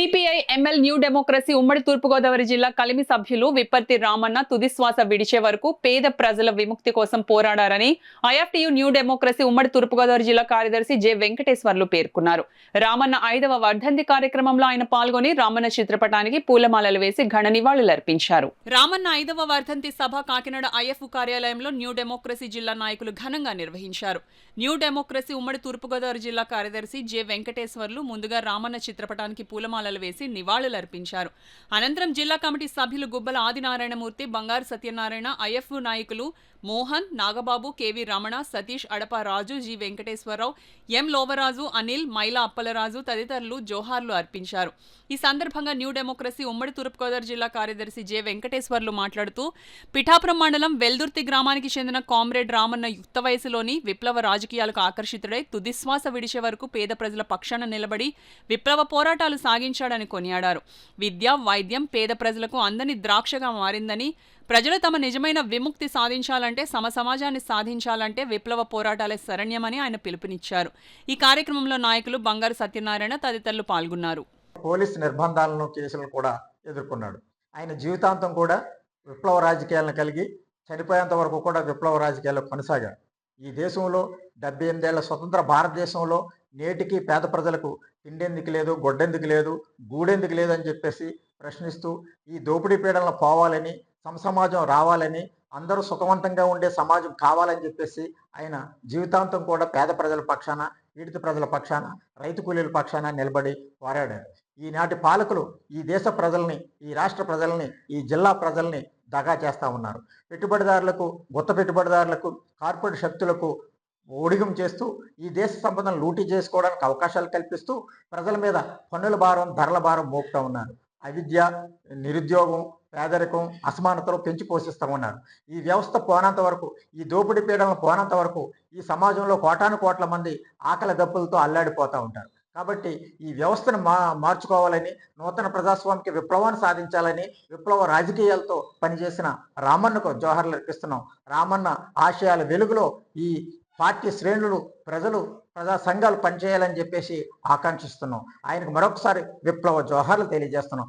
CPI ML new democracy ఉమ్మడి తూర్పుగోదావరి జిల్లా కలిమి సభ్యులు విప్పర్తి రామన్న తుదిశ్వాస విడిచే వరకు పేద ప్రజల విముక్తి కోసం పోరాడారని ఐఎఫ్టియు న్యూ డెమోక్రసీ ఉమ్మడి తూర్పుగోదావరి జిల్లా కార్యదర్శి జె వెంకటేశ్వర్లు పేర్కొన్నారు. రామన్న 5వ వర్ధంతి కార్యక్రమంలో ఆయన పాల్గొని రామన్న చిత్రపటానికి పూలమాలలు వేసి ఘన నివాళులర్పించారు. రామన్న 5వ వర్ధంతి సభ కాకినాడ ఐఎఫ్ కార్యాలయంలో న్యూ డెమోక్రసీ జిల్లా నాయకులు ఘనంగా నిర్వహించారు. న్యూ డెమోక్రసీ ఉమ్మడి తూర్పుగోదావరి జిల్లా కార్యదర్శి జె వెంకటేశ్వర్లు ముందుగా రామన్న చిత్రపటానికి పూలమాలలు వేసి నివాళులర్పించారు. అనంతరం జిల్లా కమిటీ సభ్యులు గుబ్బల ఆదినారాయణమూర్తి, బంగారు సత్యనారాయణ, ఐఎఫ్ నాయకులు మోహన్, నాగబాబు, కెవి రమణ, సతీష్, అడప రాజు, జి వెంకటేశ్వరరావు, ఎం లోవరాజు, అనిల్, మైలా అప్పలరాజు తదితరులు జోహార్లు అర్పించారు. ఈ సందర్భంగా న్యూ డెమోక్రసీ ఉమ్మడి తూర్పుగోదావరి జిల్లా కార్యదర్శి జె వెంకటేశ్వర్లు మాట్లాడుతూ పిఠాపురం మండలం వెల్దుర్తి గ్రామానికి చెందిన కామ్రేడ్ రామన్న యుక్త వయసులోని విప్లవ రాజకీయాలకు ఆకర్షితుడై తుదిశ్వాస విడిచే వరకు పేద ప్రజల పక్షాన నిలబడి విప్లవ పోరాటాలు సాగించాడని కొనియాడారు. విద్య, వైద్యం పేద ప్రజలకు అందని ద్రాక్షగా మారిందని, ప్రజలు తమ నిజమైన విముక్తి సాధించాలంటే, సమాజాన్ని సాధించాలంటే విప్లవ పోరాటాలే శరణ్యమని ఆయన పిలుపునిచ్చారు. ఈ కార్యక్రమంలో నాయకులు బంగారు సత్యనారాయణ తదితరులు పాల్గొన్నారు. పోలీసు నిర్బంధాలను, కేసులను కూడా ఎదుర్కొన్నాడు. ఆయన జీవితాంతం కూడా విప్లవ రాజకీయాలను కలిగి చనిపోయేంత వరకు కూడా విప్లవ రాజకీయాలు కొనసాగాడు. ఈ దేశంలో 78 ఏళ్ల స్వతంత్ర భారతదేశంలో నేటికి పేద ప్రజలకు తిండెందుకు లేదు, గొడ్డెందుకు లేదు, గూడెందుకు లేదు అని చెప్పేసి ప్రశ్నిస్తూ ఈ దోపిడీ పీడనలు పోవాలని, సమాజం రావాలని, అందరూ సుఖవంతంగా ఉండే సమాజం కావాలని చెప్పేసి ఆయన జీవితాంతం కూడా పేద ప్రజల పక్షాన, పీడిత ప్రజల పక్షాన, రైతు కూలీల పక్షాన నిలబడి పోరాడారు. ఈనాటి పాలకులు ఈ దేశ ప్రజల్ని, ఈ రాష్ట్ర ప్రజల్ని, ఈ జిల్లా ప్రజల్ని దగా చేస్తూ ఉన్నారు. పెట్టుబడిదారులకు, గుత్త పెట్టుబడిదారులకు, కార్పొరేట్ శక్తులకు ఊడిగం చేస్తూ ఈ దేశ సంపదను లూటీ చేసుకోవడానికి అవకాశాలు కల్పిస్తూ ప్రజల మీద పన్నుల భారం, ధరల భారం మోపుతూ ఉన్నారు. అవిద్య, నిరుద్యోగం, పేదరికం, అసమానతలు పెంచి పోషిస్తూ ఉన్నారు. ఈ వ్యవస్థ పోనంత వరకు, ఈ దోపిడీ పీడనలు పోనంత వరకు ఈ సమాజంలో కోటాను కోట్ల మంది ఆకలి దప్పులతో అల్లాడిపోతూ ఉంటారు. కాబట్టి ఈ వ్యవస్థను మార్చుకోవాలని, నూతన ప్రజాస్వామిక విప్లవాన్ని సాధించాలని విప్లవ రాజకీయాలతో పనిచేసిన రామన్నకు జోహార్లు అర్పిస్తున్నాం. రామన్న ఆశయాల వెలుగులో ఈ పార్టీ శ్రేణులు, ప్రజలు, ప్రజా సంఘాలు పనిచేయాలని చెప్పేసి ఆకాంక్షిస్తున్నాం. ఆయనకు మరొకసారి విప్లవ జోహార్లు తెలియజేస్తున్నాం.